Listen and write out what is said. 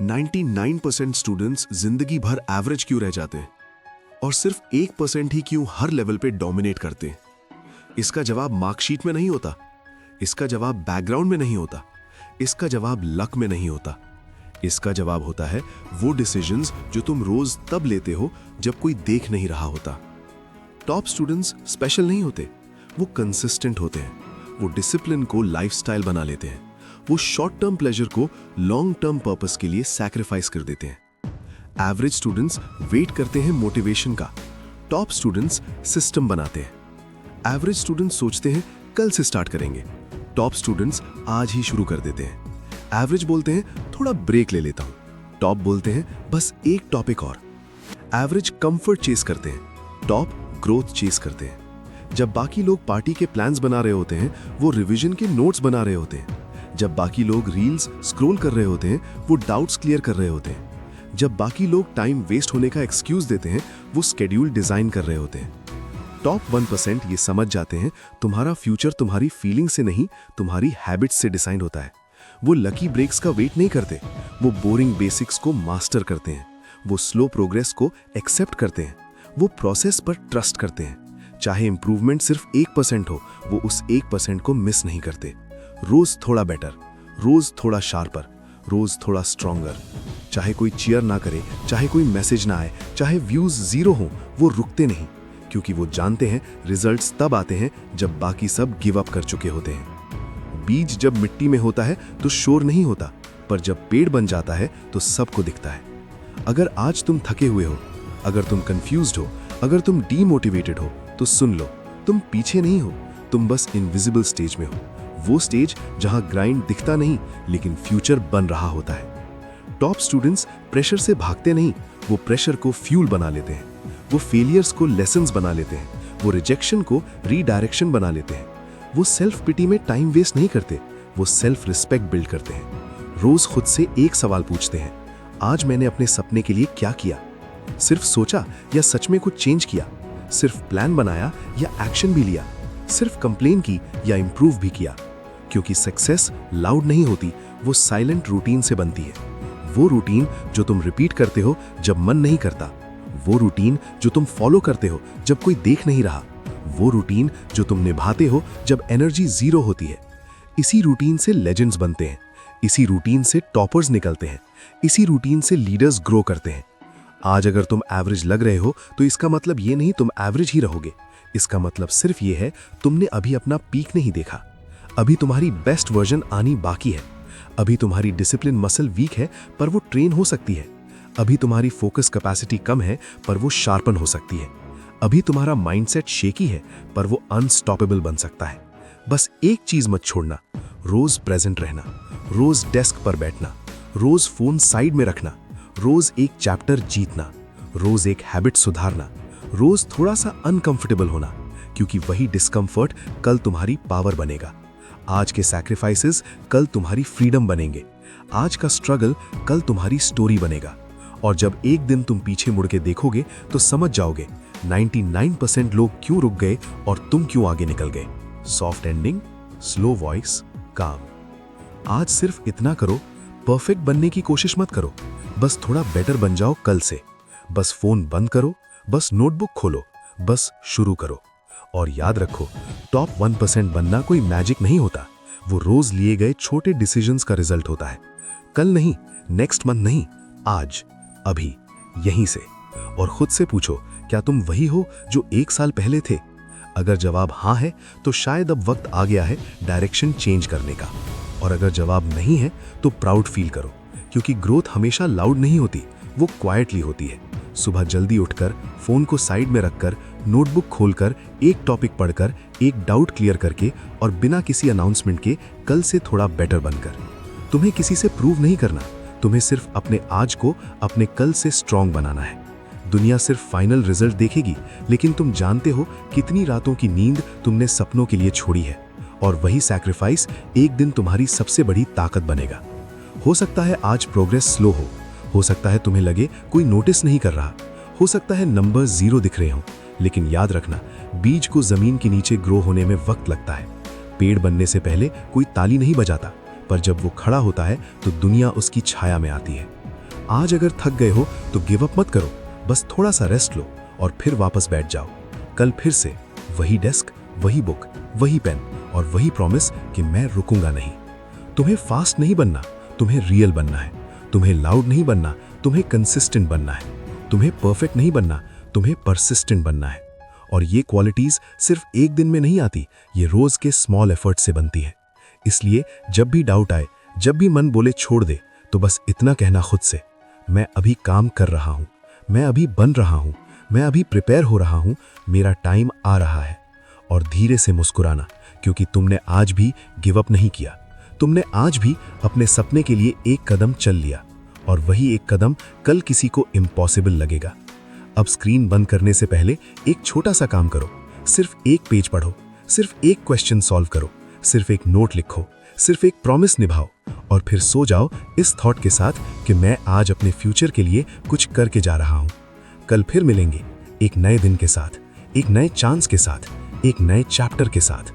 99% students जिंदगी भर average क्यों रह जाते हैं और सिर्फ 1% ही क्यों हर लेवल पे डोमिनेट करते हैं? इसका जवाब मार्कशीट में नहीं होता, इसका जवाब बैकग्राउंड में नहीं होता, इसका जवाब लक में नहीं होता। इसका जवाब होता है वो डिसीजंस जो तुम रोज तब लेते हो जब कोई देख नहीं रहा होता। टॉप स्टूडेंट्स स्पेशल नहीं होते, वो कंसिस्टेंट होते हैं। वो डिसिप्लिन को लाइफस्टाइल बना लेते हैं। वो शॉर्ट टर्म प्लेजर को लॉन्ग टर्म पर्पस के लिए सैक्रिफाइस कर देते हैं। एवरेज स्टूडेंट्स वेट करते हैं मोटिवेशन का, टॉप स्टूडेंट्स सिस्टम बनाते हैं। एवरेज स्टूडेंट्स सोचते हैं कल से स्टार्ट करेंगे, टॉप स्टूडेंट्स आज ही शुरू कर देते हैं। एवरेज बोलते हैं थोड़ा ब्रेक ले लेता हूं, टॉप बोलते हैं बस एक टॉपिक और। एवरेज कंफर्ट चेस करते हैं, टॉप ग्रोथ चेस करते हैं। जब बाकी लोग पार्टी के प्लान्स बना रहे होते हैं, वो रिवीजन के नोट्स बना रहे होते हैं। जब बाकी लोग रील्स स्क्रॉल कर रहे होते हैं, वो डाउट्स क्लियर कर रहे होते हैं। जब बाकी लोग टाइम वेस्ट होने का एक्सक्यूज देते हैं, वो स्केड्यूल डिजाइन कर रहे होते हैं। टॉप 1% ये समझ जाते हैं तुम्हारा फ्यूचर तुम्हारी फीलिंग से नहीं, तुम्हारी हैबिट्स से डिसाइड होता है। वो लकी ब्रेक्स का वेट नहीं करते, वो बोरिंग बेसिक्स को मास्टर करते हैं। वो स्लो प्रोग्रेस को एक्सेप्ट करते हैं। वो प्रोसेस पर ट्रस्ट करते हैं। चाहे इंप्रूवमेंट सिर्फ 1% हो, वो उस 1% को मिस नहीं करते। रोज थोड़ा बेटर, रोज थोड़ा शार्पर, रोज थोड़ा स्ट्रॉन्गर। चाहे कोई चीयर ना करे, चाहे कोई मैसेज ना आए, चाहे व्यूज 0 हो, वो रुकते नहीं, क्योंकि वो जानते हैं रिजल्ट्स तब आते हैं जब बाकी सब गिव अप कर चुके होते हैं। बीज जब मिट्टी में होता है तो शोर नहीं होता, पर जब पेड़ बन जाता है तो सबको दिखता है। अगर आज तुम थके हुए हो, अगर तुम कंफ्यूज्ड हो, अगर तुम डीमोटिवेटेड हो, तो सुन लो, तुम पीछे नहीं हो, तुम बस इनविजिबल स्टेज में हो। वो स्टेज जहां ग्राइंड दिखता नहीं लेकिन फ्यूचर बन रहा होता है। टॉप स्टूडेंट्स प्रेशर से भागते नहीं, वो प्रेशर को फ्यूल बना लेते हैं। वो फेलियर्स को लेसन्स बना लेते हैं। वो रिजेक्शन को रीडायरेक्शन बना लेते हैं। वो सेल्फ पिटी में टाइम वेस्ट नहीं करते, वो सेल्फ रिस्पेक्ट बिल्ड करते हैं। रोज खुद से एक सवाल पूछते हैं, आज मैंने अपने सपने के लिए क्या किया? सिर्फ सोचा या सच में कुछ चेंज किया? सिर्फ प्लान बनाया या एक्शन भी लिया? सिर्फ कंप्लेन की या इंप्रूव भी किया? क्योंकि सक्सेस लाउड नहीं होती, वो साइलेंट रूटीन से बनती है। वो रूटीन जो तुम रिपीट करते हो जब मन नहीं करता, वो रूटीन जो तुम फॉलो करते हो जब कोई देख नहीं रहा, वो रूटीन जो तुम निभाते हो जब एनर्जी 0 होती है। इसी रूटीन से लेजेंड्स बनते हैं, इसी रूटीन से टॉपर्स निकलते हैं, इसी रूटीन से लीडर्स ग्रो करते हैं। आज अगर तुम एवरेज लग रहे हो तो इसका मतलब ये नहीं तुम एवरेज ही रहोगे। इसका मतलब सिर्फ ये है तुमने अभी अपना पीक नहीं देखा। अभी तुम्हारी बेस्ट वर्जन आनी बाकी है। अभी तुम्हारी डिसिप्लिन मसल वीक है, पर वो ट्रेन हो सकती है। अभी तुम्हारी फोकस कैपेसिटी कम है, पर वो शार्पन हो सकती है। अभी तुम्हारा माइंडसेट शेकी है, पर वो अनस्टॉपेबल बन सकता है। बस एक चीज मत छोड़ना, रोज प्रेजेंट रहना, रोज डेस्क पर बैठना, रोज फोन साइड में रखना, रोज एक चैप्टर जीतना, रोज एक हैबिट सुधारना, रोज थोड़ा सा अनकंफर्टेबल होना, क्योंकि वही डिस्कंफर्ट कल तुम्हारी पावर बनेगा। आज के सैक्रिफाइसेस कल तुम्हारी फ्रीडम बनेंगे। आज का स्ट्रगल कल तुम्हारी स्टोरी बनेगा। और जब एक दिन तुम पीछे मुड़ के देखोगे तो समझ जाओगे 99% लोग क्यों रुक गए और तुम क्यों आगे निकल गए। सॉफ्ट एंडिंग, स्लो वॉइस, काम। आज सिर्फ इतना करो, परफेक्ट बनने की कोशिश मत करो, बस थोड़ा बेटर बन जाओ कल से। बस फोन बंद करो, बस नोटबुक खोलो, बस शुरू करो। और याद रखो, टॉप 1% बनना कोई मैजिक नहीं होता, वो रोज लिए गए छोटे डिसीजंस का रिजल्ट होता है। कल नहीं, नेक्स्ट मंथ नहीं, आज, अभी, यहीं से। और खुद से पूछो, क्या तुम वही हो जो 1 साल पहले थे? अगर जवाब हाँ है तो शायद अब वक्त आ गया है डायरेक्शन चेंज करने का। और अगर जवाब नहीं है तो प्राउड फील करो, क्योंकि ग्रोथ हमेशा लाउड नहीं होती, वो क्वाइटली होती है। सुबह जल्दी उठकर, फोन को साइड में रखकर, नोटबुक खोलकर, एक टॉपिक पढ़कर, एक डाउट क्लियर करके और बिना किसी अनाउंसमेंट के कल से थोड़ा बेटर बनकर। तुम्हें किसी से प्रूव नहीं करना, तुम्हें सिर्फ अपने आज को अपने कल से स्ट्रांग बनाना है। दुनिया सिर्फ फाइनल रिजल्ट देखेगी, लेकिन तुम जानते हो कितनी रातों की नींद तुमने सपनों के लिए छोड़ी है। और वही सैक्रिफाइस एक दिन तुम्हारी सबसे बड़ी ताकत बनेगा। हो सकता है आज प्रोग्रेस स्लो हो सकता है तुम्हें लगे कोई नोटिस नहीं कर रहा, हो सकता है नंबर 0 दिख रहे हों, लेकिन याद रखना, बीज को जमीन के नीचे ग्रो होने में वक्त लगता है। पेड़ बनने से पहले कोई ताली नहीं बजाता, पर जब वो खड़ा होता है तो दुनिया उसकी छाया में आती है। आज अगर थक गए हो तो गिव अप मत करो, बस थोड़ा सा रेस्ट लो और फिर वापस बैठ जाओ। कल फिर से वही डेस्क, वही बुक, वही पेन और वही प्रॉमिस कि मैं रुकूंगा नहीं। तुम्हें फास्ट नहीं बनना, तुम्हें रियल बनना है। तुम्हें लाउड नहीं बनना, तुम्हें कंसिस्टेंट बनना है। तुम्हें परफेक्ट नहीं बनना, तुम्हें परसिस्टेंट बनना है। और ये क्वालिटीज सिर्फ एक दिन में नहीं आती, ये रोज के स्मॉल एफर्ट से बनती है। इसलिए जब भी डाउट आए, जब भी मन बोले छोड़ दे, तो बस इतना कहना खुद से, मैं अभी काम कर रहा हूँ, मैं अभी बन रहा हूँ, मैं अभी प्रिपेयर हो रहा हूँ, मेरा टाइम आ रहा है। और धीरे से मुस्कुराना, क्योंकि तुमने आज भी गिव अप नहीं किया। तुमने आज भी अपने सपने के लिए एक कदम चल लिया, और वही एक कदम कल किसी को इम्पॉसिबल लगेगा। अब स्क्रीन बंद करने से पहले एक छोटा सा काम करो। सिर्फ एक पेज पढ़ो, सिर्फ एक क्वेश्चन सॉल्व करो, सिर्फ एक नोट लिखो, सिर्फ एक प्रॉमिस निभाओ, और फिर सो जाओ इस थॉट के साथ कि मैं आज अपने फ्यूचर के लिए कुछ करके जा रहा हूं। कल फिर मिलेंगे एक नए दिन के साथ, एक नए चांस के साथ, एक नए चैप्टर के साथ।